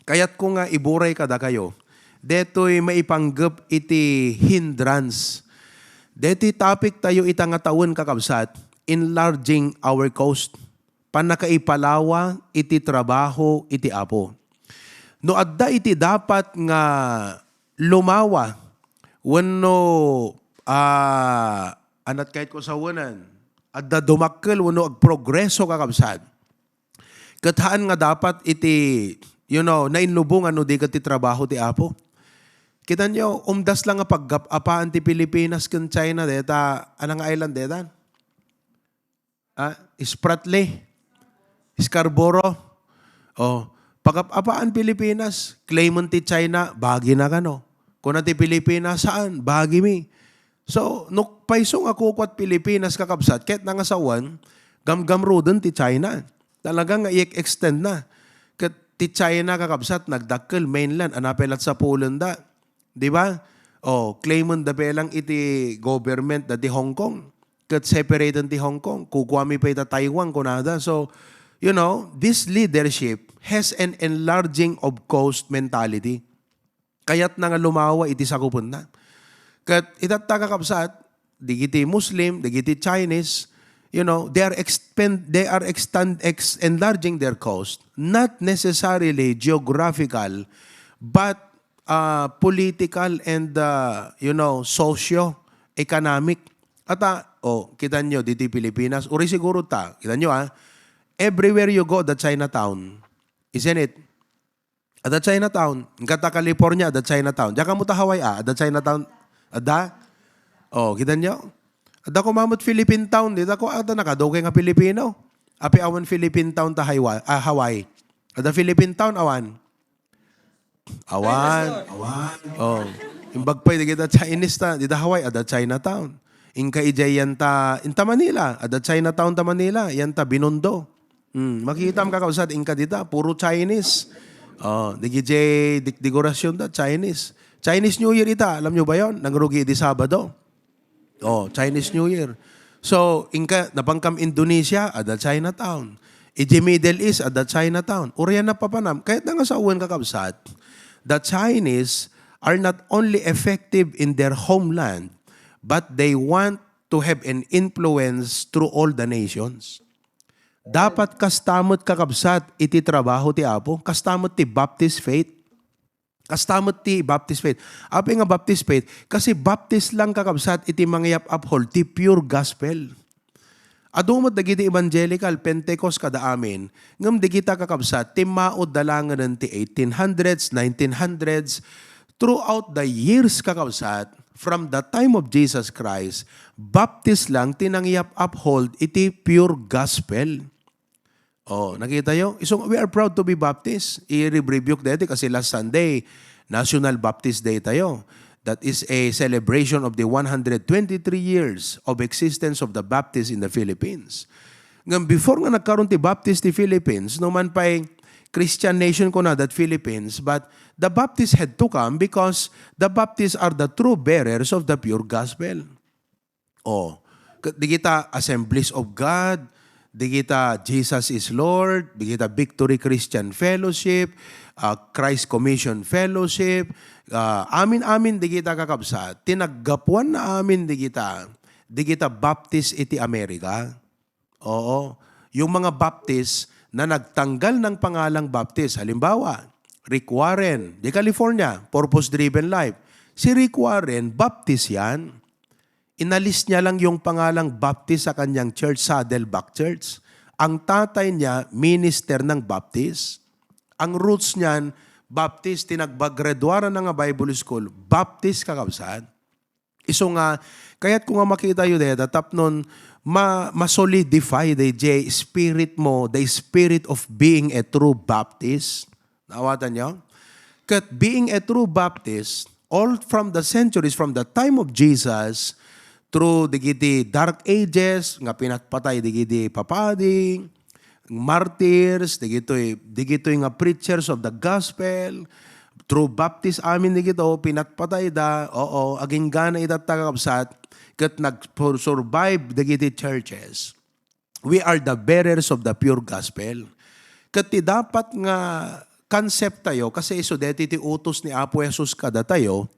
Kayat ko nga iburay kada kayo. Deto'y maipanggap iti hindrance. Deto'y topic tayo itang taon kakabsat, enlarging our coast. Panakaipalawa iti trabaho iti apo. No adda iti dapat nga lumawa wenno anat kahit ko sa wanan adda dumakkel wenno agprogreso kakabsat. Kathaan nga dapat iti nainlubong ano di ti trabaho ti apo. Kita nyo, umdas lang nga paggapapaan ti Pilipinas ken China deta anang island deta? Spratly, Scarborough. Pagapapaan Pilipinas, claimant ti China, bagi na kano. Kung ti Pilipinas, saan? Bagi mi. So, nukpaisong ako kwat Pilipinas kakabsat, kahit nangasawan, gamgamrodon ti China. Talagang nga i-extend na. Kat ti China kakabsat, nagdakkel mainland, anapelat sa Poland da. Di ba? Claimant da pelang iti government da ti Hong Kong. Kat separated ti Hong Kong. Kukwami pa ita Taiwan kunada. So, this leadership has an enlarging of coast mentality. Kaya't nga lumawa iti sakupon na. Kat itatta kakabsat, digiti Muslim, digiti Chinese, they are enlarging their coast, not necessarily geographical, but political and socio-economic. At kita nyo dito Pilipinas, uri siguro kita nyo everywhere you go, the Chinatown, isn't it? At the Chinatown, kata California, the Chinatown. Diyan ka mo ta Hawaii, the Chinatown, ada? Kita nyo? Ada ko mamot Philippine Town, dito ko ada nakadugay nga Pilipino. Api awan Philippine Town ta Hawaii. Ada Philippine Town awan. Awan. Imbagpay di kita Chinese ta, dito Hawaii ada Chinatown. Inka ijayan ta inta Manila, ada Chinatown ta Manila, yan ta Binondo. Makita mo kakausad inka dita puro Chinese. Digijay dekorasyon da Chinese. Chinese New Year ita, alam nyo ba yon? Nangrugi di Sabado. Chinese New Year. So, inka, napangkam Indonesia, ada Chinatown. Iti Middle East, ada Chinatown. Uriyan na papanam. Kahit na nga sa uwan kakabsat, the Chinese are not only effective in their homeland, but they want to have an influence through all the nations. Dapat kastamot kakabsat, iti trabaho ti Apo, kastamot ti Baptist faith, kastamot ti Baptist faith. Api nga Baptist faith, kasi Baptist lang kakabsat iti mangyap uphold ti pure gospel. Adumot dagiti evangelical, Pentecost kada amin, ngam digita kakabsat, ti maod dalangan ti 1800s, 1900s, throughout the years kakabsat, from the time of Jesus Christ, Baptist lang tinangyap uphold iti pure gospel. Nakita nyo? So, we are proud to be Baptist. I-rebuke dito kasi last Sunday, National Baptist Day tayo. That is a celebration of the 123 years of existence of the Baptists in the Philippines. Before nga nagkaroon ti Baptist ti Philippines, no man pa'y Christian nation ko na that Philippines, but the Baptists had to come because the Baptists are the true bearers of the pure gospel. Di kita Assemblies of God, di kita Jesus is Lord, di kita Victory Christian Fellowship, Christ Commission Fellowship, amin di kita kakabsat, tinaggapuan na amin di kita Baptist iti Amerika. Yung mga Baptist na nagtanggal ng pangalang Baptist, halimbawa, Rick Warren, di California, Purpose-Driven Life. Si Rick Warren, Baptist yan. Inalis niya lang yung pangalang Baptist sa kanyang church, Saddleback Church. Ang tatay niya, minister ng Baptist. Ang roots niyan, Baptist, tinagbagraduara na nga Bible School, Baptist kakabsat. Iso nga, kaya't kung nga makita yun dito, tapnon, ma-solidify the spirit mo, the spirit of being a true Baptist. Nawatan niyo? Kat being a true Baptist, all from the centuries, from the time of Jesus, through digiti dark ages, nga pinatpatay digiti papadi, martyrs, digito nga preachers of the gospel, through Baptist amin digito, pinatpatay da, aging gana itatagapsat, kat nag-survive digiti churches. We are the bearers of the pure gospel. Kat dapat nga concept tayo, kasi iso deti ti utos ni Apo Jesus kada tayo,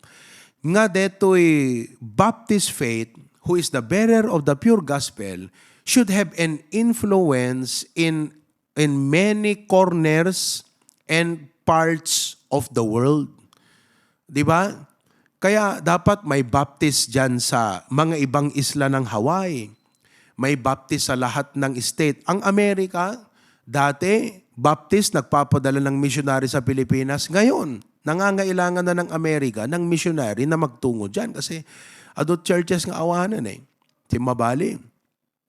nga detoy Baptist faith, who is the bearer of the pure gospel, should have an influence in many corners and parts of the world. Di ba? Kaya dapat may Baptist dyan sa mga ibang isla ng Hawaii. May Baptist sa lahat ng state. Ang Amerika, dati, Baptist nagpapadala ng missionary sa Pilipinas. Ngayon, nangangailangan na ng Amerika ng missionary na magtungo dyan kasi adult churches nga awanan eh. Timabali.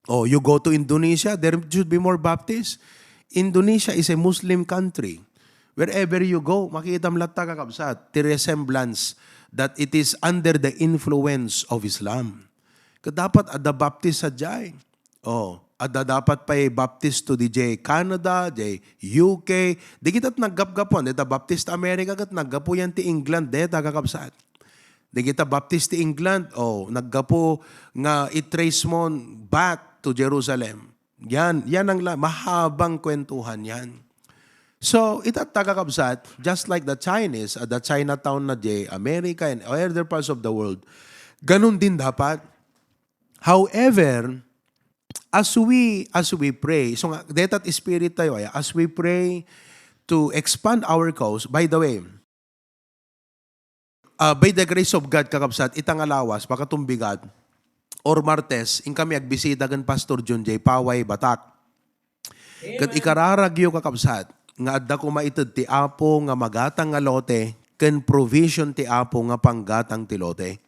Oh, you go to Indonesia, there should be more Baptists. Indonesia is a Muslim country. Wherever you go, makita mo lahat kakabsat, the resemblance that it is under the influence of Islam. Dapat ada Baptist sa jay. Oh, ada dapat pa Baptist to DJ Canada, DJ UK. Di kita't naggapgapon. Dita Baptist America kat naggapo yan ti England. Dita kakabsat. Di kita Baptist ti England. Oh, naggapo nga itrace mo back to Jerusalem. Yan ang mahabang kwentuhan yan. So, itat tagakabsat, just like the Chinese at the Chinatown na di America and other parts of the world, ganun din dapat. However, as we pray, so nga, detat spirit tayo, as we pray to expand our cause, by the way, by the grace of God, kakabsat, itang alawas, pakatumbigat, or Martes, in kami agbisita gan Pastor John J. Paway, Batak. Kat ikararagyo kakabsat, nga adda ko maitid ti Apo nga magatang nga lote, ken provision ti Apo nga panggatang ti lote.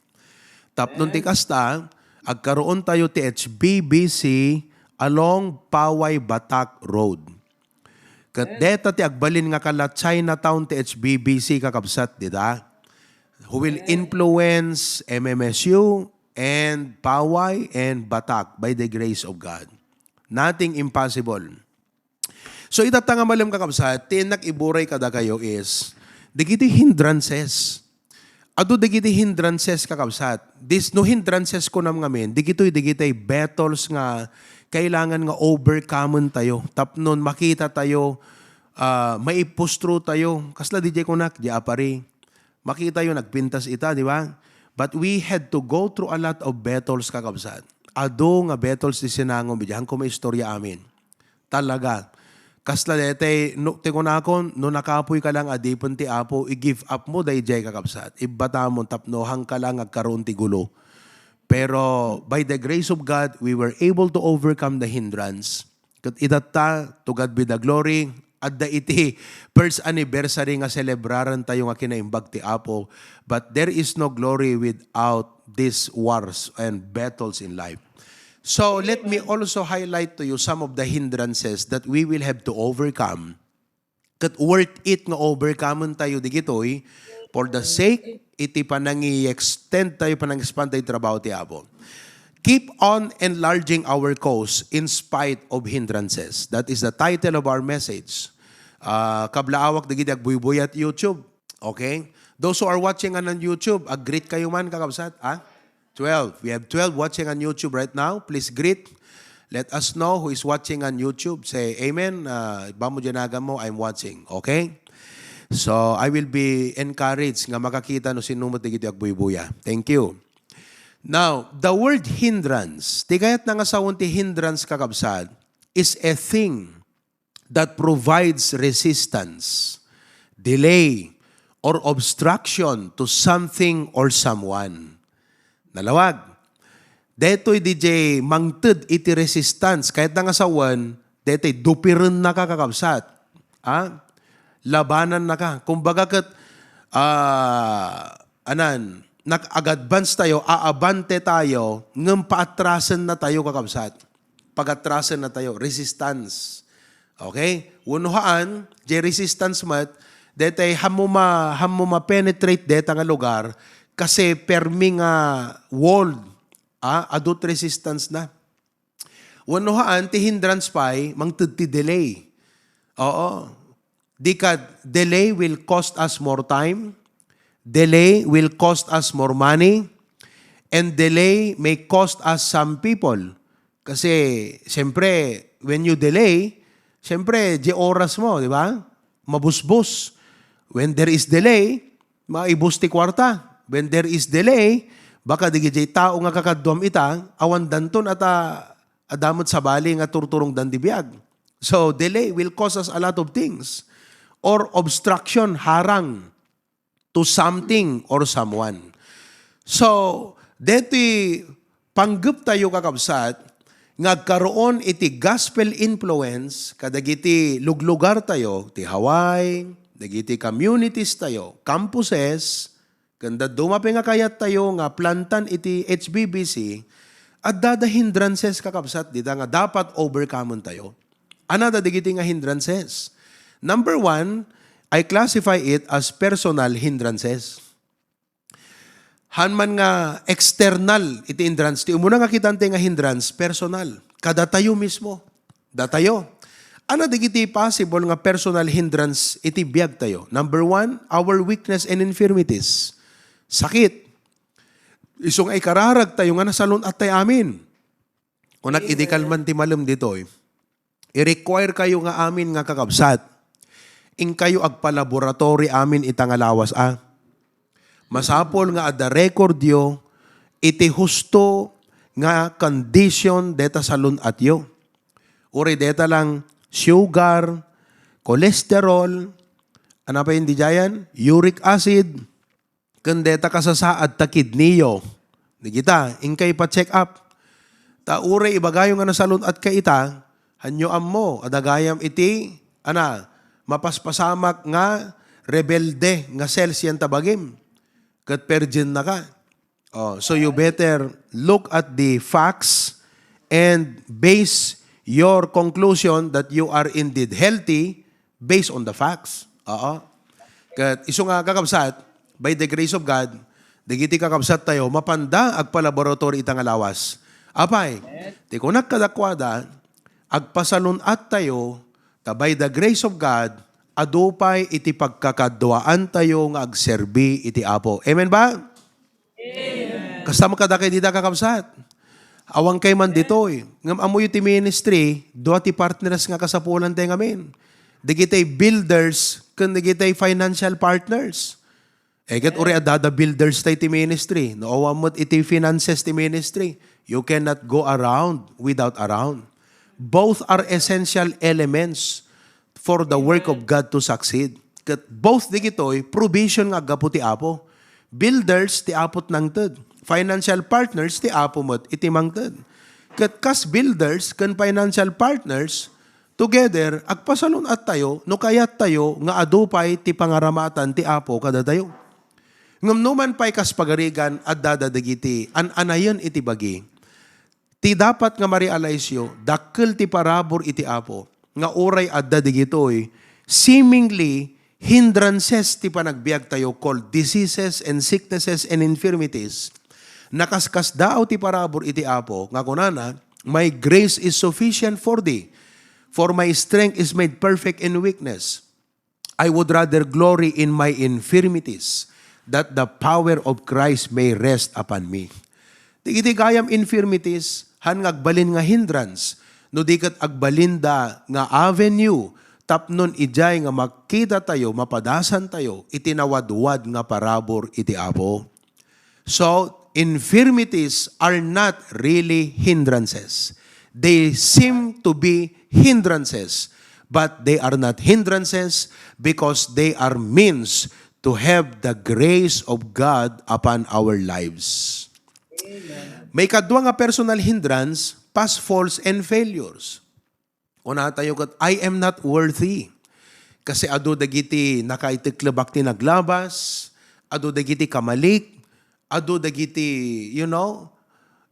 Tapnon ti kasta, agkaroon tayo ti HBBC along Paway Batak Road. Kat deta ti agbalin nga kala Chinatown ti HBBC kakabsat, dita? Who will influence MMSU and Paway and Batak by the grace of God. Nothing impossible. So itatanga malam kakabsat, tinak iburay kada kayo is, digiti hindrances. Ado digiti hindrances kakabsat. This no hindrances ko nam ngamin, digito'y battles nga kailangan nga overcome tayo. Tapnon makita tayo, maipustro tayo. Kasla DJ ko nak, di apari. Makita yun, nagpintas ita, di ba? But we had to go through a lot of battles kakabsat. Ado nga battles di sinangom, bidyang ko may istorya amin. Talaga. Kasla dete, tingon ako, no nakapoy ka lang adipon ti Apo, i-give up mo day jay kakabsat. Ibata mo, tapnohang ka lang agkaroon ti gulo. Pero by the grace of God, we were able to overcome the hindrance. Kat itata, to God be the glory, at da iti first anniversary nga celebraran tayo nga kinaimbag ti Apo. But there is no glory without these wars and battles in life. So let me also highlight to you some of the hindrances that we will have to overcome. Kat worth it nga overcome tayo digitoy for the sake iti panang-i-extend tayo, panang-expand tayo trabaho ti Apo. Keep on enlarging our cause in spite of hindrances. That is the title of our message. Kablaawak digiti agbuy-buy at YouTube. Okay? Those who are watching on YouTube, greet kayo man kakabsat. 12. We have 12 watching on YouTube right now. Please greet. Let us know who is watching on YouTube. Say, Amen. Bamo dinaga mo, I'm watching. Okay? So, I will be encouraged nga makakita no sinumot digiti agbuy-buya. Thank you. Now, the word hindrance, tigayat na nga sa unti hindrance kakabsat, is a thing that provides resistance, delay, or obstruction to something or someone. Nalawag. Deto'y DJ mangted iti resistance. Kahit na nga sa one, deto'y dupirin na ka kakabsat. Labanan na ka. Kumbaga kat, nag-advance tayo, aabante tayo, ngam paatrasan na tayo kakabsat. Pag-atrasan na tayo, resistance. Okay? Unuhaan, di resistance mat, deto'y hamuma penetrate deta nga lugar, kasi permi nga wall, adult resistance na. Wanuhaan, ti hindrance pa'y, mangtud ti delay. Oo. Di ka, delay will cost us more time, delay will cost us more money, and delay may cost us some people. Kasi, siyempre, when you delay, siyempre, di oras mo, di ba? mabusbos. When there is delay, maibus ti kwarta. When there is delay, baka digijay tao nga kakadwam ita, awan danton at adamot sa bali nga turturong dandibiyag. So, delay will cause us a lot of things. Or obstruction, harang to something or someone. So, deti panggap tayo kakabsat, ngagkaroon iti gospel influence, kadagiti luglugar tayo, ti Hawaii, dagiti communities tayo, campuses, kanda dumapi nga kayat tayo nga plantan iti HBBC, at dada hindrances kakabsat, dita nga dapat overcome tayo. Anada digiti nga hindrances. Number 1, I classify it as personal hindrances. Hanman nga external iti hindrance. Ti umuna nga kitante nga hindrance, personal. Kada tayo mismo. Datayo. Ano digiti possible nga personal hindrance iti biyag tayo? Number 1, our weakness and infirmities. Sakit. Isong ay kararag tayo nga nasalon at tayo amin. Kung nag-idikal man ti malam dito, i-require kayo nga amin nga kakabsat. In kayo agpa-laboratory amin itangalawas Masapol nga ada record yo, iti husto nga condition deta salon at yo. Uri deta lang sugar, cholesterol, ano pa hindi dyan? Uric acid, kandeta kasasaad ta kidney yo. Di kita, inkay pa check up. Ta uri ibagayo nga nasalon at kaita, hanyo ammo, adagayam iti, mapaspasamak nga rebelde nga cells yan tabagim. Kat pergin na ka. So you better look at the facts and base your conclusion that you are indeed healthy based on the facts. Kat iso nga kakabsat, by the grace of God, digiti kakabsat tayo, mapanda agpa-laboratory itang alawas. Apay, ti kunak kadakwada, agpasalun at tayo, by the grace of God, adupay iti pagkakadwaan tayo nga agserbi iti Apo. Amen ba? Amen. Kasama ka da kay dita kakabsat. Awang kay man dito Ngam amoy iti ministry, doa ti partners nga kasapulan tayo ngamin. Digitay builders, kun digitay financial partners. Ket uri adada builders tayo ti ministry. No awamot iti finances ti ministry. You cannot go around without around. Both are essential elements for the work of God to succeed. Kat both digitoy, provision nga agapo ti Apo. Builders, ti apot nang ted. Financial partners, ti Apo mo't itimang ted. Kat kas builders, kan financial partners, together, agpasalon at tayo, no kayat tayo, nga adupay ti pangaramatan ti Apo kada tayo. Ngam numan pa'y kas pagarigan at dadadagiti, anayon iti bagi. Ti dapat nga ma-realize yo, dakkel ti parabor iti Apo, nga oray adda digitoy, seemingly hindrances ti panagbiag tayo called diseases and sicknesses and infirmities. Nakaskas daaw ti parabor iti Apo, nga kunana, my grace is sufficient for thee, for my strength is made perfect in weakness. I would rather glory in my infirmities, that the power of Christ may rest upon me. Iti gayam infirmities, han ngagbalin nga hindrance, no dikat agbalinda nga avenue, tapnon ijay nga makita tayo, mapadasan tayo, itinawadwad nga parabor iti Apo. So, infirmities are not really hindrances. They seem to be hindrances, but they are not hindrances because they are means to have the grace of God upon our lives. Amen. May kadwa nga personal hindrance, past faults and failures. Una tayo kat, I am not worthy. Kasi ado dagiti nakaitiklabak ti naglabas, ado dagiti kamalik, ado dagiti,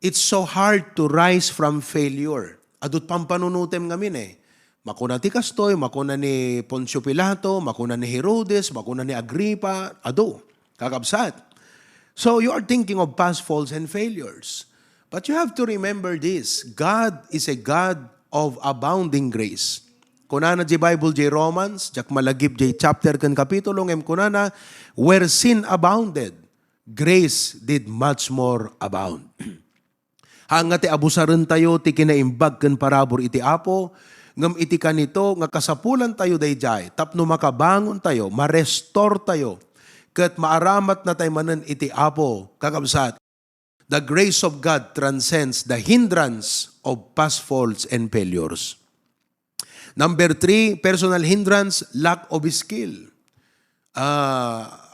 it's so hard to rise from failure. Adot pampanunutem ngamin Makuna ti Kastoy, makuna ni Poncio Pilato, makuna ni Herodes, makuna ni Agripa, ado, kakabsat. So you are thinking of past faults and failures. But you have to remember this, God is a God of abounding grace. Kunana di Bible di Romans, jak malagip di chapter kan kapitulo ngem kunana, where sin abounded, grace did much more abound. Hanga ti abusaran tayo ti kinaimbag kan parabor iti Apo, ngam iti kanito nga kasapulan tayo dayjay tapno makabangon tayo, ma-restore tayo, ket maaramat na tayo manen iti Apo kakabsat. The grace of God transcends the hindrance of past faults and failures. Number 3, personal hindrance, lack of skill.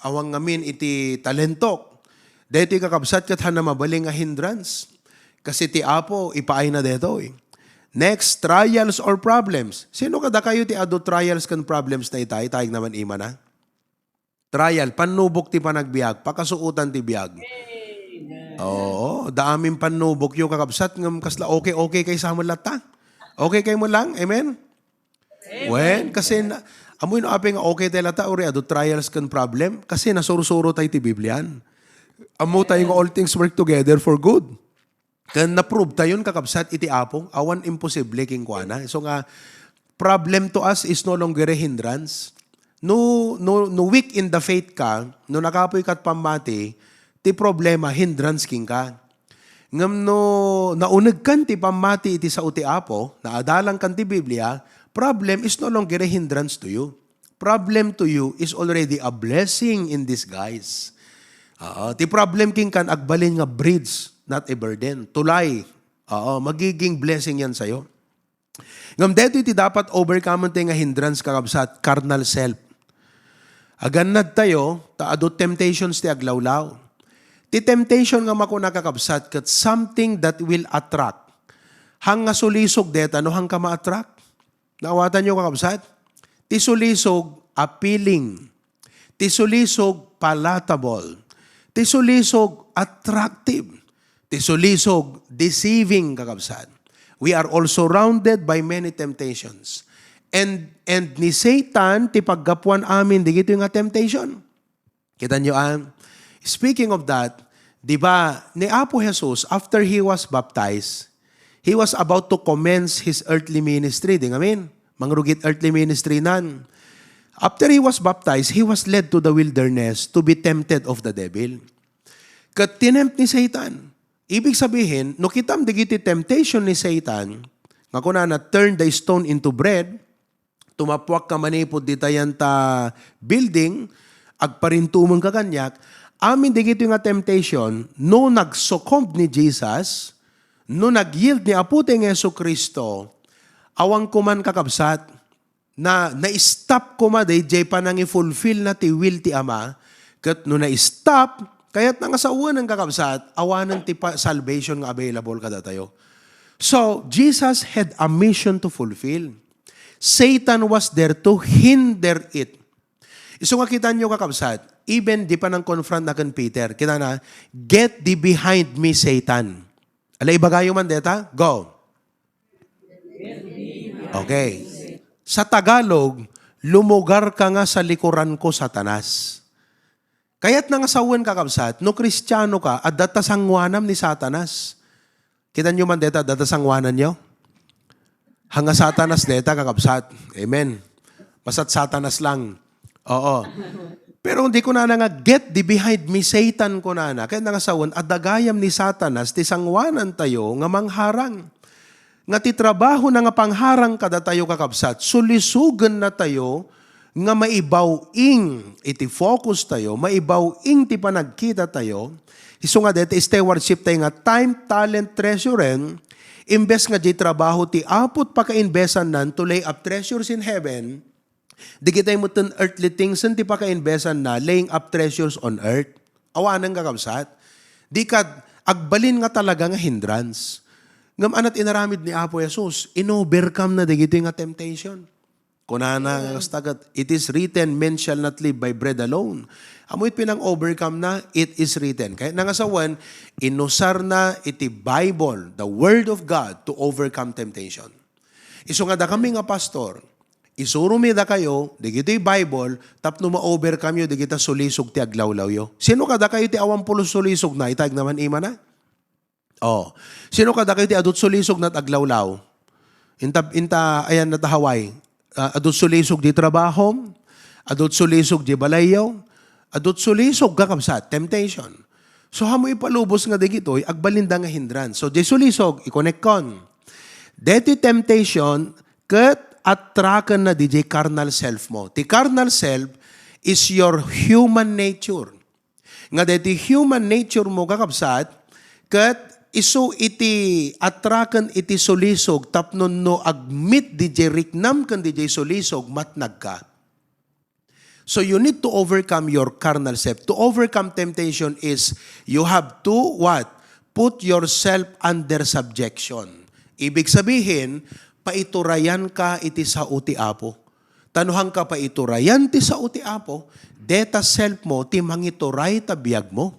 Awang ngamin iti talentok. Dito kakabsat kat na mabaling nga hindrance. Kasi ti Apo, ipaay na dito eh. Next, trials or problems. Sino kada kayo ti ado trials kan problems na itay? Tayag naman ima na. Trial, panubok ti panagbiag, pakasuutan ti biag. Oo, daaming panubok yung kakabsat ngam kasla okay kay sa lata. Okay kay mo lang, amen? When kasi amoy no apeng okay tayo lata ori ado trials kan problem kasi nasuro-suro tayo ti Biblian. Amo tayo nga all things work together for good. Kan na-prove tayo kakabsat iti Apo, awan imposible king kuana. So nga problem to us is no longer a hindrance. No weak in the faith ka, no nakapoy kat pamati, ti problema hindrance king ka. Ngam no nauneg kan ti pamati iti sa uti Apo, naadalang kan ti Biblia, problem is no longer a hindrance to you. Problem to you is already a blessing in disguise. Ti problem king kan agbalin nga bridge, not a burden. Tulay. Magiging blessing yan sa'yo. Ngam deto iti dapat overcome tayo nga hindrance kakabsat, carnal self. Aganad tayo, taado temptations ti aglawlaw. Ti temptation nga makuna kakabsat kat something that will attract. Hang nga sulisog deta, no hang ka ma-attract? Naawatan nyo kakabsat? Ti sulisog, appealing. Ti sulisog, palatable. Ti sulisog, attractive. Ti sulisog, deceiving kakabsat. We are all surrounded by many temptations. And ni Satan, ti paggapuan amin, di gito yung temptation. Kita nyo speaking of that, di ba, ni Apo Jesus, after He was baptized, He was about to commence His earthly ministry. Di nga min? Mangrugit earthly ministry nan. After He was baptized, He was led to the wilderness to be tempted of the devil. Kat tinempt ni Satan. Ibig sabihin, no kitam digiti temptation ni Satan, nga kuna na turn the stone into bread, tumapwak ka manipod ditayan ta building, agparintumong ka kanyak, amin digito nga temptation, no nagsuccumb ni Jesus, no nag-yield ni Apute ng Yesu Kristo, awang kuman kakabsat, na na-stop kuma day, jay pa nang i-fulfill na ti will ti Ama, kat no na-stop, kaya't nga sa uwan ng kakabsat, awanan ti salvation nga available kada tayo. So, Jesus had a mission to fulfill. Satan was there to hinder it. Iso nga kita nyo kakabsat, even di pa nang confront na kan Peter, kita na, get thee behind me, Satan. Alay bagayo man deta? Go. Okay. Sa Tagalog, lumugar ka nga sa likuran ko, Satanas. Kaya't nangasawan kakabsat, no Kristiyano ka, at datasangwanam ni Satanas. Kita nyo man deta, datasangwanan nyo? Hanga Satanas deta kakabsat. Amen. Basta't Satanas lang. Oo. Pero hindi ko na nga, get thee behind me, Satan ko na. Kaya nangasawan, at dagayam ni Satanas, tisangwanan tayo nga mangharang. Nga titrabaho na nga pangharang kada tayo kakabsat, sulisugan na tayo nga maibaw-ing, iti focus tayo, maibaw-ing ti panagkita tayo. Iso nga dito, stewardship tayo nga time, talent, treasure, imbes nga di trabaho ti apot paka-invesan nan to lay up treasures in heaven, di kita mo ten earthly things ti paka-invesan na laying up treasures on earth. Awanan kakabsat. Di ka agbalin nga talaga nga hindrance. Ngam anat inaramid ni Apo Jesus, in-overcome na di nga temptation. Kunana nga stagat, it is written, men shall not live by bread alone. Amoy pinang-overcome na, it is written. Kaya nangasawan, inusar na iti Bible, the Word of God, to overcome temptation. Iso nga da kami nga pastor, isurumi da kayo, di gito'y Bible, tapno ma-overcome yo, di kita sulisog ti aglawlaw yo. Sino ka da kayo ti 80 sulisog na, itag naman ima na? Oh. Sino ka da kayo ti adot sulisog na aglawlaw? Inta ayan na tahaway. Adot sulisog di trabaho, adot sulisog di balayaw, adot sulisog kakabsat, temptation. So hamo ipalubos nga di gito'y agbalinda nga hindran. So di sulisog, i-connect kon. Deti temptation, Kat atrakan na DJ carnal self mo. Ti carnal self is your human nature. Nga deti human nature mo kakabsat, kat iso iti atrakan iti solisog tapnon no agmit DJ riknam kan DJ solisog matnag ka. So you need to overcome your carnal self. To overcome temptation is you have to what? Put yourself under subjection. Ibig sabihin, paiturayan ka iti sa uti apo. Tanuhang ka paiturayan ti sa uti apo, deta self mo ti mangituray ta biyag mo.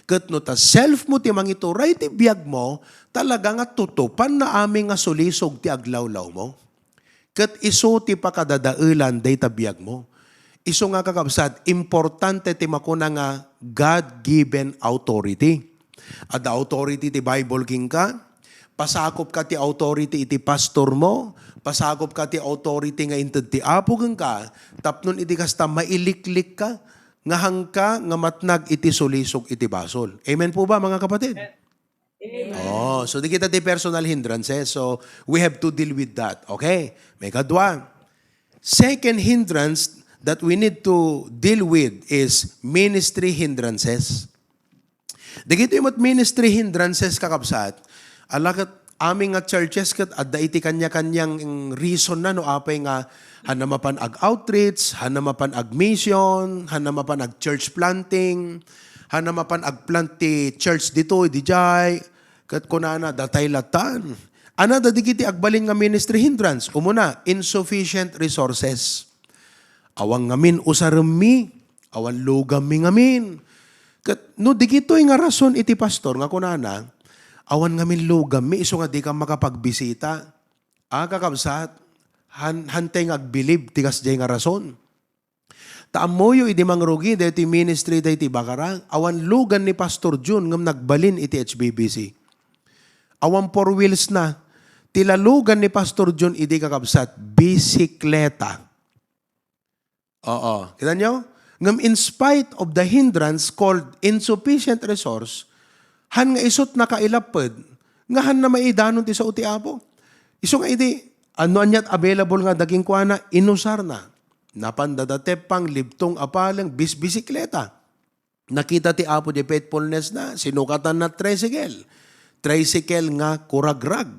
Ket no ta self mo ti mangituray ti biyag mo, talaga nga tutupan na aming nga sulisog ti aglawlaw mo. Ket iso ti pakadadailan day ta biyag mo. Iso nga kakabsat, importante ti makuna nga God-given authority. At the authority ti Bible king ka, pasakop ka ti authority iti pastor mo, pasakop ka ti authority nga inted ti apo kang ka, tapnon iti kasta mailiklik ka, nga hangka nga matnag iti sulisog iti basol. Amen po ba mga kapatid? Amen. Oh, so di kita ti personal hindrances, so we have to deal with that. Okay? May kadwa. Second hindrance that we need to deal with is ministry hindrances. Dagito yung ministry hindrances kakabsat, alakat aming nga churches kat adda iti kanya-kanyang reason na no apay nga hanamapan ag outreach, hanamapan ag mission, hanamapan ag church planting, hanamapan ag plant ti church dito, dijay, kat kunana datay latan. Ana da digiti agbalin nga ministry hindrance. Umuna, insufficient resources. Awang ngamin usaremi, awan lugam mi ngamin. Kat no digito nga rason iti pastor nga kunana, awan ngamin lugam mi iso nga di ka makapagbisita. Kakabsat, hantay nga agbilib tigas jay nga rason. Taamoyo idi mangrugi deti ministry deti bakarang, awan lugan ni Pastor June ngam nagbalin iti HBBC. Awan four wheels na, tilalugan ni Pastor June idi kakabsat, bisikleta. Oo. Kita nyo? Ngam in spite of the hindrance called insufficient resource, han nga isot na kailapad, nga han na maidanon ti sa uti apo. Iso nga iti, ano anyat available nga daging kuana, inusar na. Napandadatep pang libtong apalang bisikleta. Nakita ti apo di faithfulness na, sinukatan na tricycle. Tricycle nga kuragrag.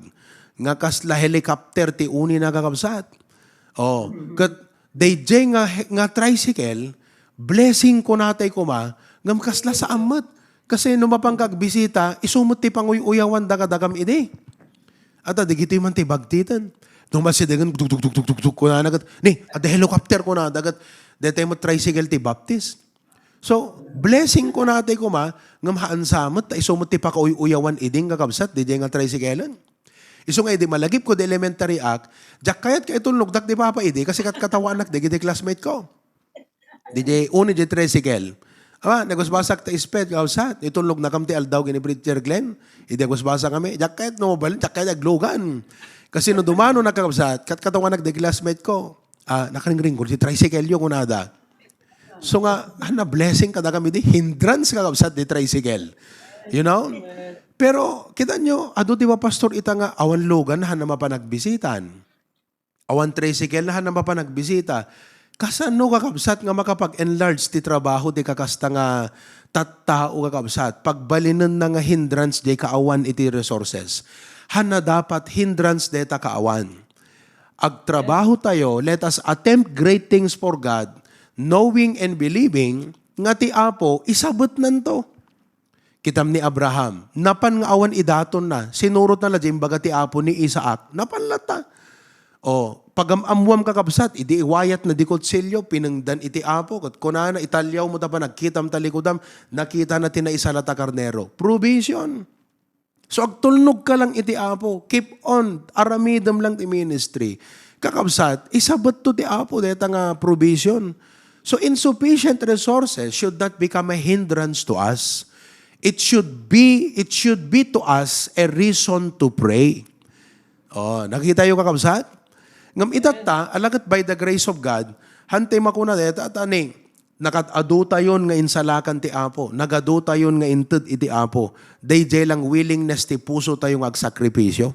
Nga kasla helicopter ti uni na kakabsat. Oh, kat DJ nga tricycle, blessing ko natay kuma, ngam kasla sa amat. Kasi numapang kagbisita, isumot ti panguy-uyawan dagadagam ide. At adigito man ti bagtitan. Nung masidagan, tuk-tuk-tuk-tuk-tuk ko na nagat. Ni, at helicopter ko na dagat. Dete mo tricycle ti baptist. So, blessing ko natay kuma, ngam haan samot, isumot ti pakauy-uyawan iding kakabsat, DJ nga tricycle. Iso nga di malagip ko di elementary act, jak kayat ka itong lugdak di papa idi, kasi katawanak di classmate ko. Di uni di tricycle. Nagusbasak ta isped, kausat, itong lug na kamti aldaw gini Preacher Glenn, idi agusbasa kami, jak kayat no balin, jak kayat aglugan. Kasi no dumano na kakabsat, katawanak di classmate ko, nakaring-ring ko, di tricycle yung kunada. So nga, blessing kada kami di, hindrance kakabsat di tricycle. You know? Pero, kita nyo, ado di ba pastor ita nga, awan logan na mapanagbisitan. Awan tricycle na mapanagbisita. Kasano kakabsat nga makapag-enlarge ti trabaho di kakasta nga tattao kakabsat. Pagbalinan na nga hindrance di kaawan iti resources. Hana dapat hindrance di ta kaawan. Agtrabaho tayo, let us attempt great things for God, knowing and believing nga ti Apo, isabot nanto. Kitam ni Abraham, napan nga awan idaton na, sinurot na lajim baga ti Apo ni Isaac, napanlata. O, pagamamuam kakabsat, idi iwayat na dikotsilyo, pinangdan iti Apo, kat kunana italyaw mo pa nagkitam talikudam, nakita na tinaisalata karnero. Provision. So, agtulnog ka lang iti Apo, keep on, aramidam lang ti ministry. Kakabsat, isabot to ti Apo, deta nga provision. So, insufficient resources should not become a hindrance to us. It should be to us a reason to pray. Oh, nakita yung kakabsat? Ngam itata, alagat by the grace of God, hantay makuna deta at aning, nakatado tayon nga insalakan ti Apo, nagado tayon nga inted iti Apo, day lang willingness ti puso tayong agsakripisyo.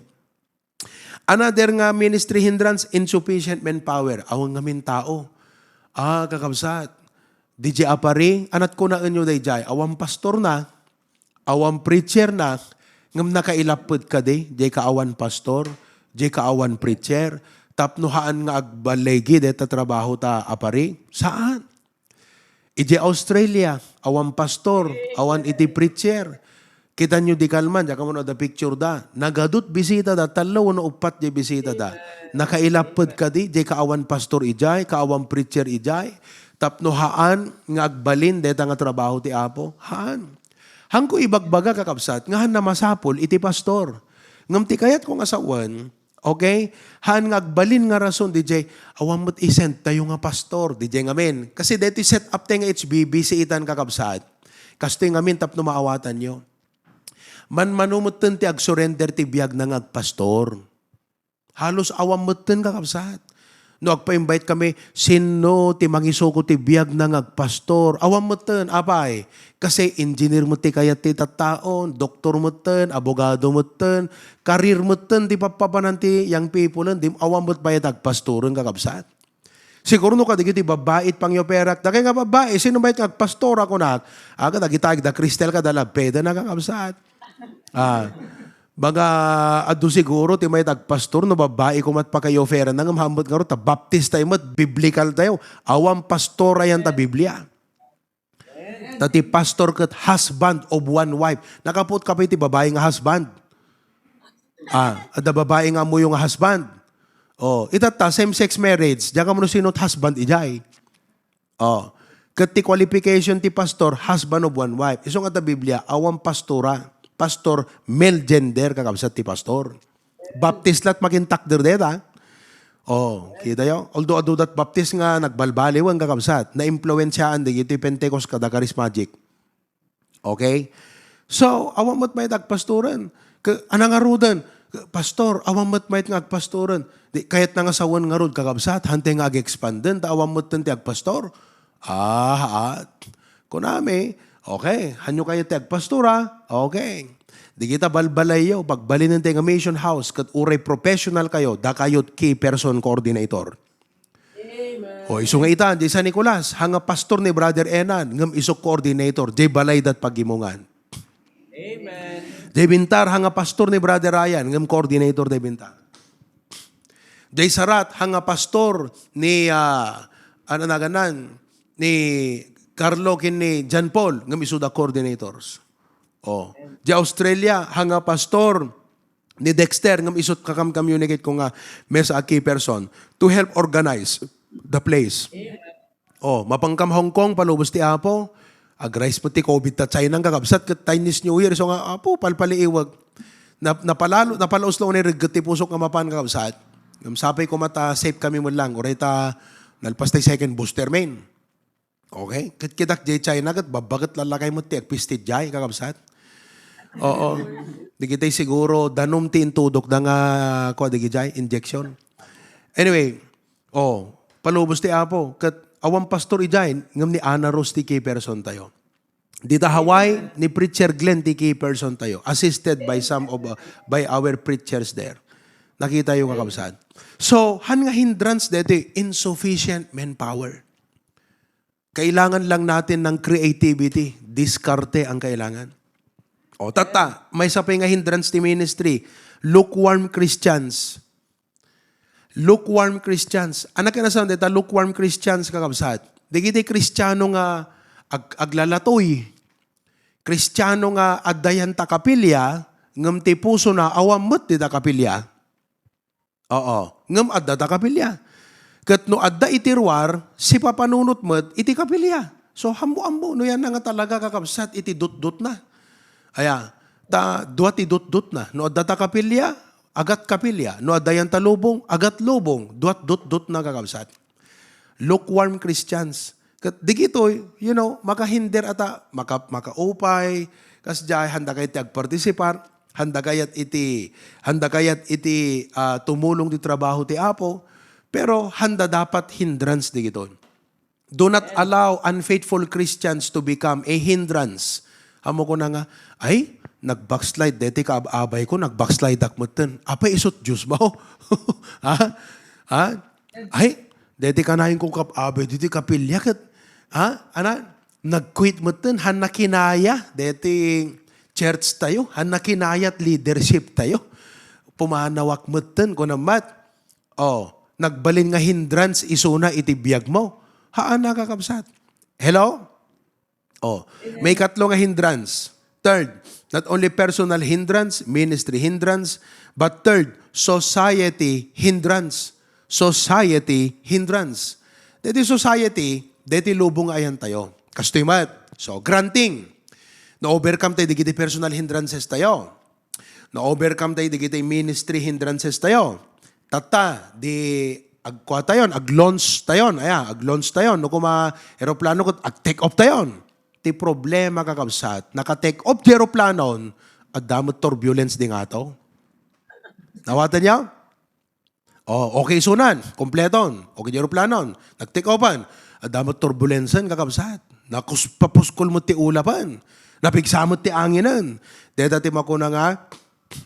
Another nga ministry hindrance, insufficient manpower. Awang ngamin tao. Kakabsat. DJ apari, anat ko na inyo dayjay. Awang pastor na, awang preacher na, ngam nakailapod ka di ka awan pastor, di ka awan preacher, tapnuhaan nga agbalegi deta trabaho ta apari. Saan? Ije Australia, awan pastor, awan iti preacher. Kita nyo di kalman, diya ka mo na da picture da. Nagadut bisita da, talaw na upat di bisita da. Nakailapod ka di ka awan pastor ijay, kaawan preacher ijay. Tapno haan, nga agbalin, deta nga trabaho ti Apo. Haan. Hang ko ibagbaga kakabsat, nga han na masapol, iti pastor. Ngam ti kayat kong asawan, okay? Haan nga agbalin nga rason, DJ, awan mo't isent tayo nga pastor, DJ ngamin. Kasi dito set up tayo nga HBB, si itan kakabsat. Kasi ngamin tapno maawatan nyo. Manumuten ti ag-surrender ti biyag ng agpastor. Halos awamuten kakabsat. No, agpa-invite kami, sino ti mangisoko ti biyag ng agpastor. Awamuten, apay. Kasi engineer mo ti kayat ti tattaon, doktor mo ten, abogado mo ten, karir mo ten, ti papapanan ti young people, di awamot bayat agpastoron kakabsat. Siguro no kadigit ti babait pang yoperak, dagay nga babae, sino bayat agpastor ako na, aga dagitag da kristel ka dala, peda na kakabsat. Baga adu siguro ti may tagpastor no babae ko mat pa kayo fera nang hambot nga ro ta baptist tayo mat biblical tayo awam pastor ayan ta Biblia. Tati pastor ket husband of one wife. Nakaput ka pa ti babae nga husband. Ada babae nga mo yung husband. Itata same-sex marriage. Diyan ka mo sinot husband ijay. Ket ti qualification ti pastor husband of one wife. Iso nga ta Biblia awam pastora. Pastor, male gender, kakabsat ti pastor. Baptist lat makintakder deta. Kita yo. Although adu dat baptist nga nagbalbaliw ang kakabsat, na-impluensyaan di iti Pentecost kada charismatic. Okay? So, awang mat may tagpastoran. Anangarudan, pastor, awang mat may ngagpastoran. Kayat nga sawan nga rod kakabsat, hante nga ag-expanden, ta awang mat ti agpastor. Kunami, okay, hanyo kayo ti agpastora, okay. Di kita balbalayo, pagbalin ng nga mission house, kat uray professional kayo, da kayot key person coordinator. Amen. Iso nga ita, di San Nicolas, hanga pastor ni Brother Enan, ngam iso coordinator, di balay dat pagimungan. Amen. Di Bintar, hanga pastor ni Brother Ryan, ngam coordinator di Bintar. Di Sarat, hanga pastor ni, ni Carlo kini John Paul, ngam isuda coordinators. Di Australia, hanga pastor ni Dexter, ngam isut kakam-communicate ko nga mesa a key person to help organize the place. Mapangkam Hong Kong, palubos ti Apo, agrais po ti COVID ta China ng kakabsat, kat Chinese New Year, so nga, Apo, palpaliiwag. Napalaos lang ni Rigat ti pusok nga mapan kakabsat. Ngam sapay ko mata, safe kami mo lang, oray ta, nalpas tayo second booster main. Okay? Kitak jay China, kat babagat lalakay mo ti, agpistid jay, kakabsat. Di kita'y siguro, danom ti intudok na nga, di jay, injection. Anyway, palubos ti Apo, kat awang pastor ijay, ngam ni Ana Rose ti key person tayo. Dita Hawaii, ni Preacher Glenn ti key person tayo, assisted by by our preachers there. Nakita yung kakabsat. So, han nga hindrance dito, insufficient manpower. Kailangan lang natin ng creativity. Diskarte ang kailangan. May sapay nga hindrance ti ministry. Lukewarm Christians. Lukewarm Christians. Anak ka na saan dito, lukewarm Christians kakabsat. Digiti Kristiyano nga aglalatoy. Kristiyano nga adayan ta kapilya, ngam ti puso na awamot ti ta kapilya. Ngam adda ta kapilya. Kat no adda itirwar, si papanunot mo't iti kapilya. So hambo-ambo, no yan na nga talaga kakabsat, iti dut-dut na. Dua ti dut-dut na. No adda ta kapilya, agat kapilya. No adda yan talubong, agat lubong. Duat dut-dut na kakabsat. Lukewarm Christians. Kat digito, makahinder ata, makaupay, kas jay, handa kayat agpartisipar, handa kayat iti tumulong di trabaho ti Apo, pero handa dapat hindrance digito. Do not allow unfaithful Christians to become a hindrance. Amo ko na nga, nag-backslide, deti ka abay ko, nag-backslide akmutin. Apa isot Diyos ba? Ha? Ha? Ay, deti ka nahin ko abay, deti kapilya kat. Ha? Ana? Nag-quit mo tin, han na kinaya, deti church tayo, han na kinaya at leadership tayo. Pumanawak mo tin, kunamat. Nagbalin nga hindrance, isuna itibiyag mo. Haan nakakabsat. Hello? May katlo nga hindrance. Third, not only personal hindrance, ministry hindrance, but third, society hindrance. Society hindrance. Deti society, deti lubong ayan tayo. Kastoy mat. So, granting. Na-overcome tayo, digiti personal hindrances tayo. Na-overcome tayo, digiti ministry hindrances tayo. Tata, di agkwa tayon, ag-launch tayon. Ag-launch tayon. No kuma aeroplano ko, ag-take off tayon. Ti problema kakabsat, naka-take off ti aeroplanon, at damot turbulence di nga to. Nawatan niya? Okay sunan, kompleton. Okay di aeroplanon, nag-take offan, at damot turbulensan kakabsat. Papuskol mo ti ulapan. Napigsamot ti anginan. Deta ti makuna nga,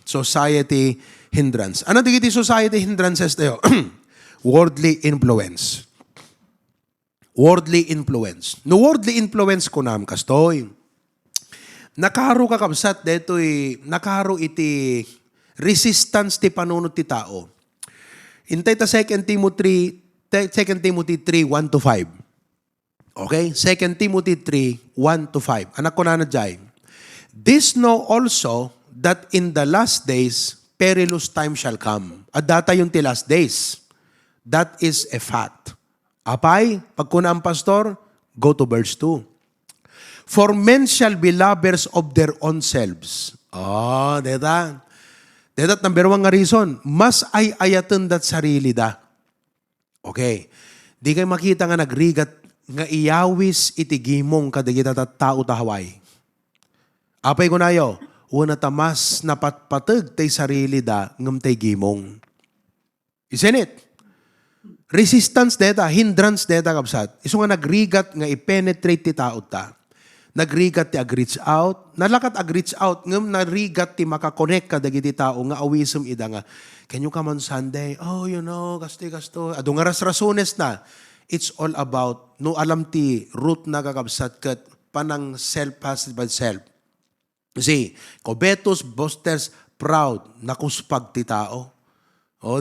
society hindrance. Ano ti society hindrances tayo? Worldly influence. Worldly influence. No worldly influence ko nam kastoy. Nakaro kakabsat detoy, nakaro iti resistance ti panunot ti tao. Intay ta 2 Timothy 3, 1-5. Okay? 2 Timothy 3, 1-5. Anak ko na jay. This know also that in the last days, perilous time shall come. At data yung ti last days. That is a fact. Apay, pag kuna ang pastor, go to verse 2. For men shall be lovers of their own selves. Deta. Deta, number 1 nga reason, mas ay ayatan dat sarili da. Okay. Di kayo makita nga nagrigat nga iyawis itigimong kadagita tao tahaway. Apay ko nayo, una tamas napatpatag tay sarili da ngam tay gimong. Isn't it? Resistance deta, hindrance deta kapsat. Iso nga nagrigat nga i-penetrate ti tao ta. Nagrigat ti ag-reach out. Nalakat ag-reach out. Ngam narigat ti makakonect ka dagiti tao nga awisem ida nga. Can you come on Sunday? Kasto. Ado nga ras-rasunes na. It's all about, no alam ti root na kakabsat kat panang self-passive by self. See, covetous, boasters, proud, nakuspag ti tao.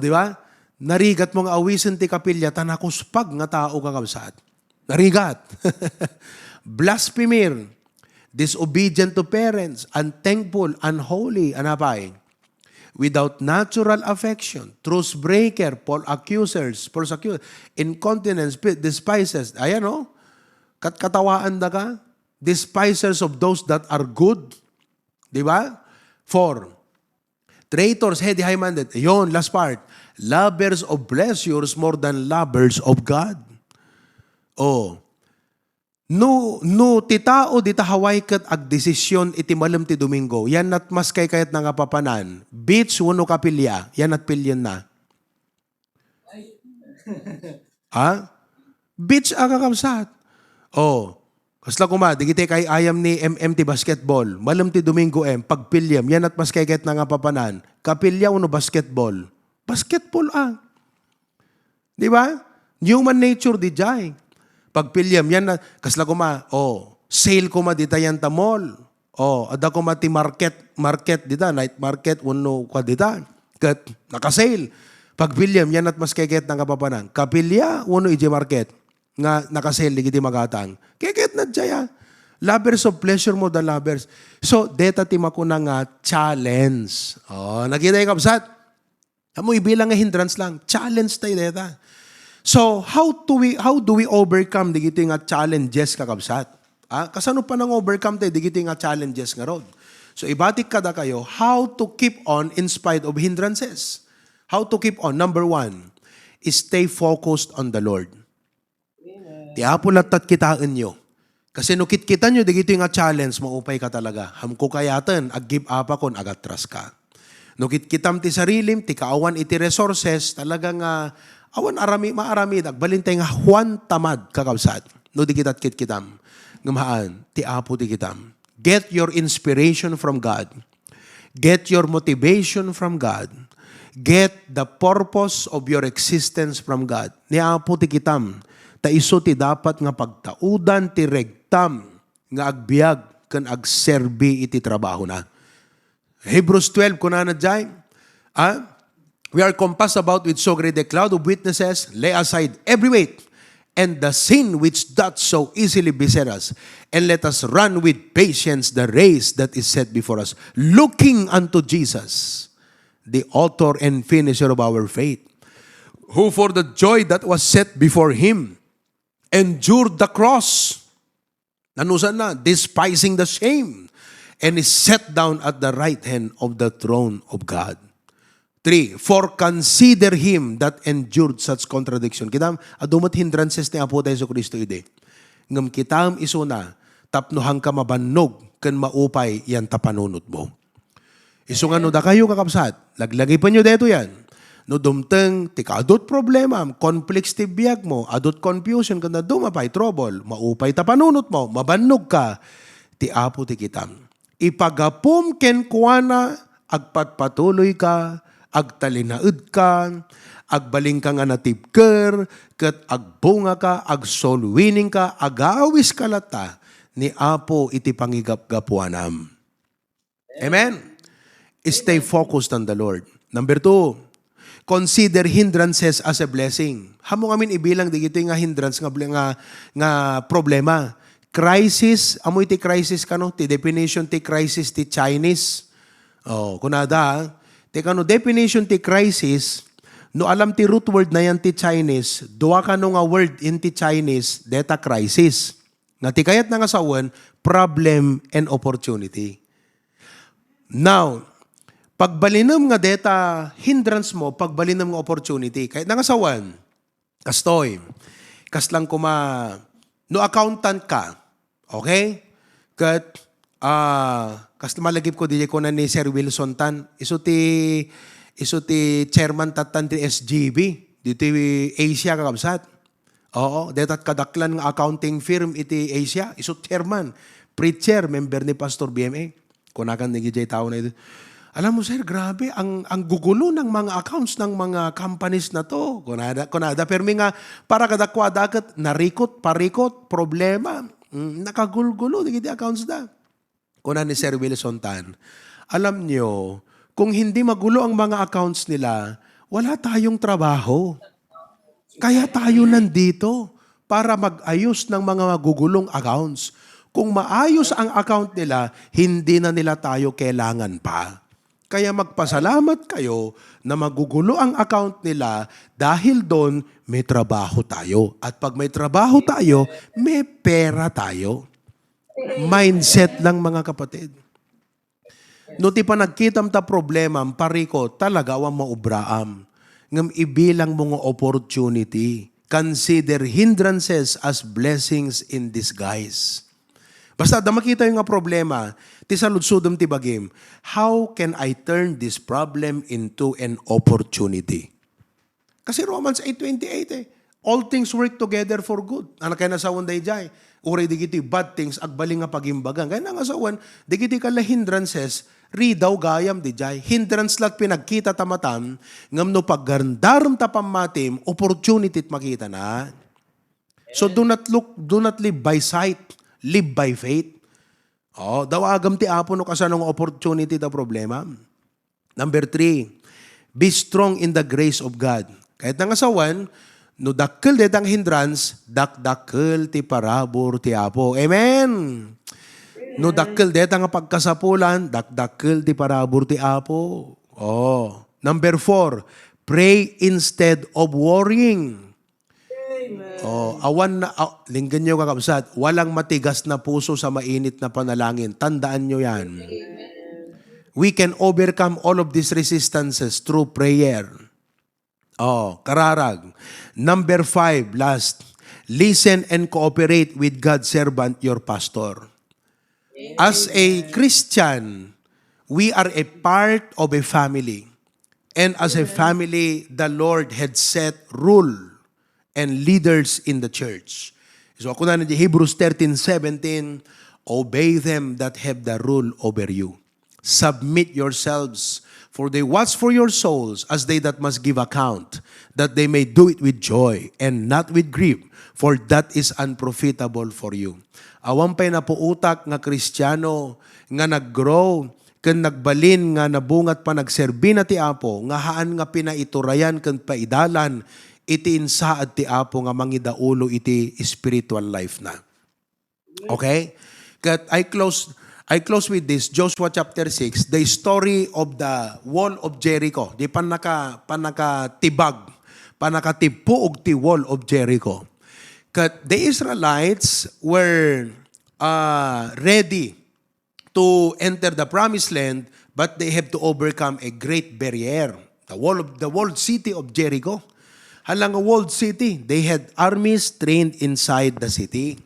Di ba? Narigat mong awisin ti kapilya, tanakuspag nga tao kakabsat. Narigat. Blasphemer, disobedient to parents, unthankful, unholy, anapay. Without natural affection, truce breaker, persecutors, incontinence, despisers. Ayan katkatawaan da ka. Despisers of those that are good. Di ba? 4. Traitors, heady, high-minded. Ayun, last part. Lovers of pleasures more than lovers of God. No, ti tao di tahaway kat ag desisyon iti malam ti Domingo. Yan at mas kay kayat na nga papanan. Beach, wano kapilya. Yan at pilyan na. Beach aga kamsat. Kasla kuma, digiti kay ayam ni MMT basketball. Malam ti Domingo pagpilyam. Yan at mas kay kayat na nga papanan. Kapilya, wano basketball. Basketball Di ba? Human nature di jay. Pagpilyam, yan na, kasla kuma, sale kuma dita yan ta mall. Ada kuma ti market dita, night market, wano kwa dita. Kat, nakasale. Pagpilyam, yan at mas keket ng kapapanan. Kapilya, wano iji market. Nga nakasale, digiti magatang. Keket na jaya. Lovers of pleasure mo the lovers. So, deta ti makuna nga challenge. Nakita yung kapsat. Amo ibilang nga hindrance lang. Challenge tayo deta. So, how do we overcome digiti nga challenges kakabsat? Kasano pa nang overcome tayo digiti nga challenges nga rod? So, ibatik kada kayo how to keep on in spite of hindrances. How to keep on? Number 1, stay focused on the Lord. Tiapo latat kitaan nyo. Kasi no kita nyo digiti nga challenge, maupay ka talaga. Hamko kayatan, ag-give up akon, agatras ka. No kitam ti sarilim, ti kaawan iti resources, talagang awan maarami, agbalintay nga huwan tamad kakabsat. No di kitat kitam. Ngamahaan, ti apo ti kitam. Get your inspiration from God. Get your motivation from God. Get the purpose of your existence from God. Niapo ti kitam, ta iso ti dapat nga pagtaudan ti regtam nga agbiag ken agserbi iti trabaho na. Hebrews 12 kunana jay, we are compassed about with so great a cloud of witnesses, lay aside every weight and the sin which doth so easily beset us, and let us run with patience the race that is set before us, looking unto Jesus, the author and finisher of our faith, who for the joy that was set before him endured the cross, nanusan na, despising the shame, and is set down at the right hand of the throne of God. 3, for consider him that endured such contradiction. Kitam, adumat hindrances ni Apo tayo sa Kristo ide. Ngam kitam isuna, tapnuhang ka mabannog, ken maupay yan tapanunot mo. Iso nga no da kayo kakapsat, laglagay pa nyo deto yan. No dumteng, tika adot problema, conflicts ti biyag mo, adot confusion, kanda dumapay trouble, maupay tapanunot mo, mabannog ka, ti Apo ti kitam. Ipagapum ken kuana, agpatpatuloy ka, agtalinaed ka, agbaling ka nga natibker, ket agbunga ka, agsoul winning ka, agawis kalata, ni Apo iti pangigapgapuanam. Amen? Stay focused on the Lord. Number 2, consider hindrances as a blessing. Hamo ngamin ibilang digito nga hindrance nga problema. Crisis, amoy ti crisis kano, ti definition ti crisis ti Chinese. Kunada, ti kano definition ti crisis, no alam ti root word na yan ti Chinese, duwa kano nga word in ti Chinese, deta crisis. Nga ti kayat na nga sawan, problem and opportunity. Now, pagbalinam nga deta hindrance mo, pagbalinam nga opportunity, kahit nangasawan, kastoy, kaslang kuma, no accountant ka, okay? Kat, kas malagip ko, di ko na ni Sir Wilson Tan, iso ti chairman tatan ti SGB, dito Asia kakabsat. Oo, detat kadaklan ng accounting firm iti Asia, iso chairman, preacher, member ni Pastor BMA. Kunakan ni Gijay tao na ito. Alam mo sir, grabe, ang gugulo ng mga accounts ng mga companies na to. Kunada, pero nga, para kadakwa dagat, narikot, parikot, problema, nakagulgulo, di accounts na. Kuna ni Sir Wilson Tan, alam nyo, kung hindi magulo ang mga accounts nila, wala tayong trabaho. Kaya tayo nandito para mag-ayos ng mga magugulong accounts. Kung maayos ang account nila, hindi na nila tayo kailangan pa. Kaya magpasalamat kayo na magugulo ang account nila dahil doon may trabaho tayo. At pag may trabaho tayo, may pera tayo. Mindset lang mga kapatid. No ti pa nagkitam ta problema, pariko talaga wa maubraam. Ngam ibilang mga opportunity. Consider hindrances as blessings in disguise. Basta da makita yung nga problema, ti saludsudom ti bagim, how can I turn this problem into an opportunity? Kasi Romans 8:28 all things work together for good. Ano kaya nasawan day jay? Uray digiti bad things, agbaling nga pagimbagan. Kaya nangasawan, digiti kala hindrances, ridaw gayam di jay. Hindrance lat pinagkita tamatam, ngam no paggandaram tapamatim, opportunity at makita na. So do not live by sight, live by faith. Dawagam ti Apo no kasanong opportunity ta problema. Number 3, be strong in the grace of God. Kahit nangasawan, no dakkel detang hindrance, dakkel ti parabor ti Apo. Amen. No dakkel detang pagkasapulan, dakkel ti parabor ti Apo. Number 4, pray instead of worrying. Awan na, linggan nyo kakabsat, walang matigas na puso sa mainit na panalangin. Tandaan nyo yan. We can overcome all of these resistances through prayer. Kararag. Number 5, last. Listen and cooperate with God's servant, your pastor. As a Christian, we are a part of a family. And as a family, the Lord had set rule and leaders in the church. So ako na Hebrews 13:17, Obey them that have the rule over you. Submit yourselves, for they watch for your souls as they that must give account, that they may do it with joy and not with grief, for that is unprofitable for you. Awan pa'y napuutak nga Kristiyano nga naggrow, ken nagbalin nga nabungat pa nagserbi na ti Apo, nga haan nga pinaiturayan ken paidalan, iti insaad ti Apo nga mangidaulo iti spiritual life na. Okay? Kat I close with this, Joshua chapter 6, the story of the wall of Jericho. Di panakatibag, panakatipuog ti wall of Jericho. Kat the Israelites were ready to enter the promised land, but they have to overcome a great barrier. The walled city of Jericho. Halang a walled city, they had armies trained inside the city.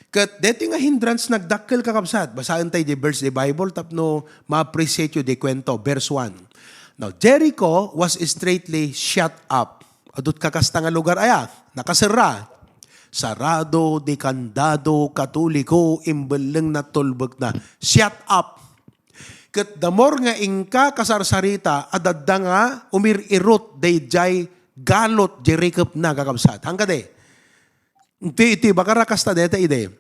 Kat dito nga hindrance nagdakkel kakabsat. Basahin tayo di verse di Bible, tapno ma-appreciate you di kwento. Verse 1. Now, Jericho was straightly shut up. Adut kakasta nga lugar aya, nakasara. Sarado, di kandado, katuliko, imbeleng na tulbog na. Shut up. Kat the more nga ingka kasarsarita, adadda nga umirirot, day jay galot, Jericho na kakabsat. Hangga de. Iti bakarakas ta deta ide.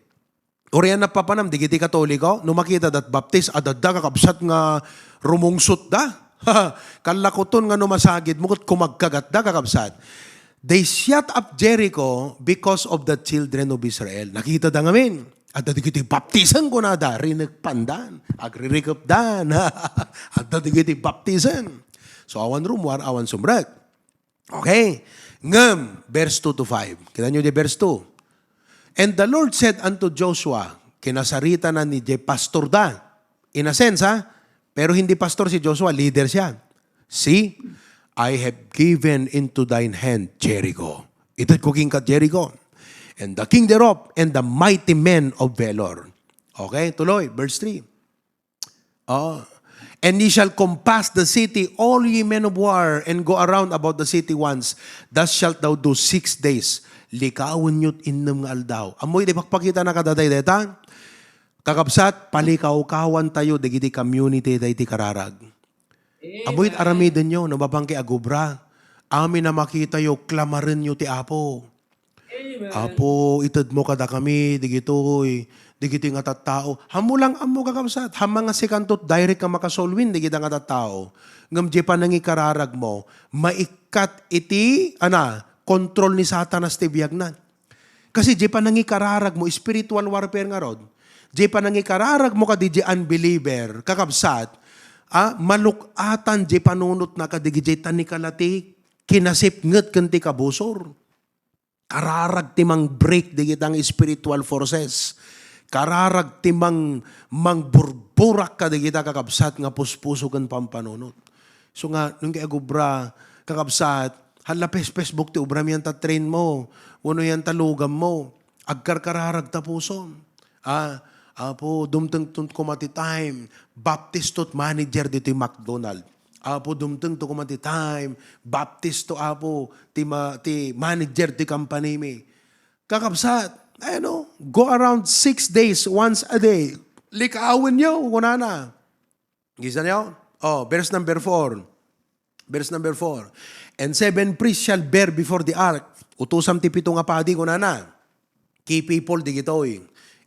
Oriyan na papanam, di kiti katoliko, no makita dat baptis, adadda kakabsat nga rumungsot da. Kalakuton nga numasagid, mukot kumagkagat da kakabsat. They shut up Jericho because of the children of Israel. Nakita da ngamin. Adda di kiti baptisan ko na da, rinagpandan, agririkap dan. Adda di kiti baptisan. So awan rumwar, awan sumrek. Okay. Ngam, verse 2 to 5. Kita nyo di verse 2. And the Lord said unto Joshua, kinasarita na ni pastor da. In a sense, pero hindi pastor si Joshua, leader siya. See, I have given into thine hand Jericho. Ito'y kuking ka Jericho. And the king thereof, and the mighty men of valor. Okay, tuloy, verse 3. And ye shall compass the city, all ye men of war, and go around about the city once. Thus shalt thou do 6 days. Likawin nyo't innam nga aldaw. Amoy, di pakpakita na kadaday deta? Kakabsat, palikaw-kawan tayo, digiti community tayo ti kararag. Amoy, aramidin nyo, nababangki agubra. Amin na makita yo, klamarin nyo ti Apo. Amen. Apo, itad mo kada kami, digitoy. Digiti nga tattao. Hamulang amo kakabsat. Hamang nga sikantot, direct ka makasolwin, digiti nga tattao. Ngam di pa nangikararag mo, maikat iti, kontrol ni Satanas ti biyagnan. Kasi di pa nangikararag mo, spiritual warfare nga rod. Di pa nangikararag mo ka di unbeliever, kakabsat, malukatan di panunot na ka di tanikalati, kinasip nget kanti kabusor. Kararag timang break di kitang spiritual forces. Kararag timang burburak ka di kita kakabsat nga puspuso kan pampanunot. So nga, nung kaya gubra, kakabsat, halapes Facebook ti ubram yan ta train mo, wano yan talugam mo, agkarkararag ta puso. Apo, dumteng kumati time, Baptist tot manager dito yung McDonald. Apo, dumteng to kumati time, Baptist to apo, ti manager ti company mi. Kakabsat, go around 6 days, once a day. Likawin nyo, kuna na. Gisa nyo? Verse number 4. Verse number 4. And 7 priests shall bear before the ark. Utusam ti pito nga padi, kuna na. Key people di gitoy.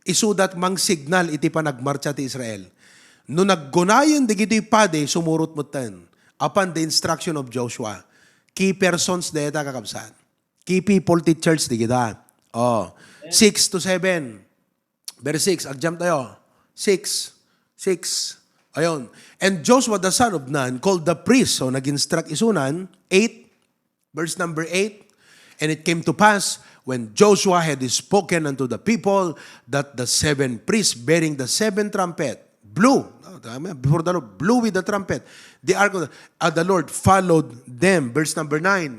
Isudat mang signal iti pa nagmarcha ti Israel. No naggunayan di gitoy padi, sumurot mo ten. Upon the instruction of Joshua. Key persons di ita kakabsan. Key people ti church di kita. 6 to 7. Verse 6. Agjam tayo. 6. Ayon. And Joshua the son of Nun called the priest. So nag-instruct isunan. 8. Verse number 8. And it came to pass when Joshua had spoken unto the people that the 7 priests bearing the 7 trumpet blew. Before the Lord blew with the trumpet. The ark of the Lord followed them. Verse number 9.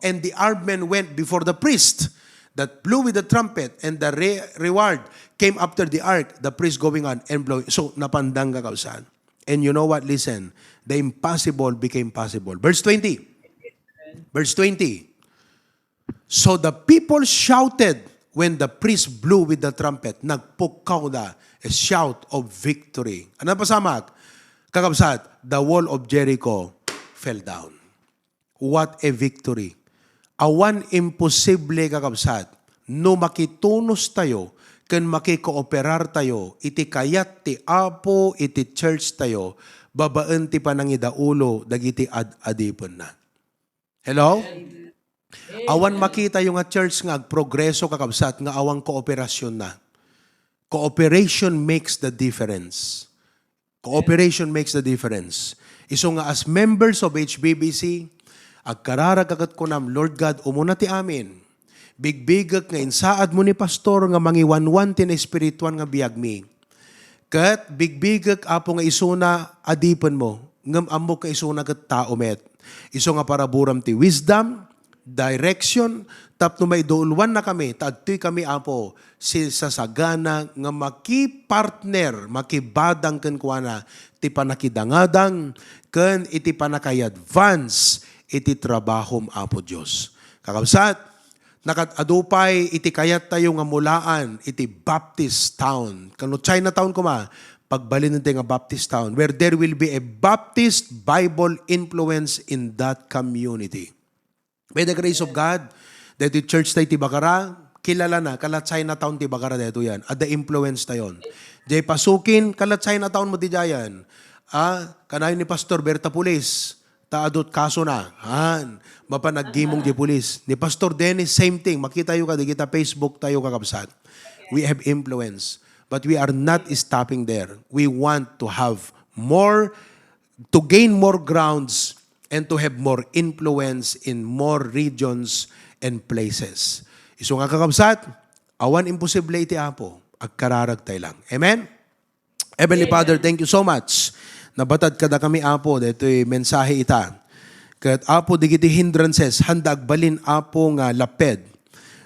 And the armed men went before the priest that blew with the trumpet, and the reward came after the ark, the priest going on and blowing. So, napandang kakausan. And you know what? Listen. The impossible became possible. Verse 20. Verse 20. So the people shouted when the priest blew with the trumpet, nagpukaw na a shout of victory. Ano pasamak? Kakabsat, the wall of Jericho fell down. What a victory. Awan imposible kakabsat, no makitunos tayo, kan makikooperar tayo, iti kayat ti apo, iti church tayo, babaan ti panangidaulo, dagiti ad-adipon na. Hello? Awan makita yung nga church nga progreso kakabsat, nga awang kooperasyon na. Cooperation makes the difference. Cooperation makes the difference. Iso nga as members of HBBC, agkararagagat ko nam, Lord God, umuna ti amin. Bigbigak nga insaad mo ni pastor nga mangiwanwan ti na espirituan nga biyag mi. Kat bigbigak apo nga isuna adipan mo, ngam amo ka isuna kat tao met. Iso nga para buram ti wisdom, direction, tapno may doulwan na kami, tagtoy kami apo, si sasagana nga makipartner, makibadang ken kuana, ti panakidangadang, ken iti panakay-advance, iti trabahom apo Diyos. Kakabsat, nakatadupay iti kayat tayo nga mulaan, iti Baptist town. Kano Chinatown kuma, pagbalin natin nga Baptist town, where there will be a Baptist Bible influence in that community. By the grace of God, dito church tayo ti Bagara, kilala na, kala Chinatown ti Bagara dito yan. At the influence tayon. Jay pasukin, kala Chinatown mo di jayan. Kanayon ni Pastor Berta Pulis, taadot kaso na. Mapanaggimong di pulis. Ni Pastor Dennis, same thing. Makita yung di kita Facebook tayo kakabsat. We have influence. But we are not stopping there. We want to have more, to gain more grounds and to have more influence in more regions and places. Iso nga kakabsat, awan imposible iti apo, agkararagtay lang. Amen? Heavenly Father, thank you so much. Nabatad kada kami apo, dito'y mensahe ita. Kat apo digiti hindrances, handag balin apo nga laped.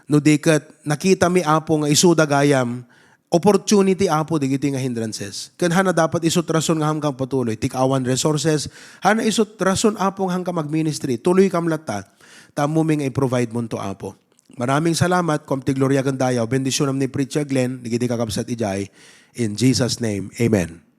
No di kat nakita mi apo nga isudagayam, opportunity apo digiti nga hindrances. Kan hana dapat isut rason nga hanggang patuloy. Tikawan resources. Hana isut rason apo nga hanggang mag-ministry. Tuloy kam lata. Tamuming ay provide mo to apo. Maraming salamat. Komti Gloria Gandayaw. Bendisyon ni Preacher Glenn. Digiti kakabsat ijay. In Jesus' name, amen.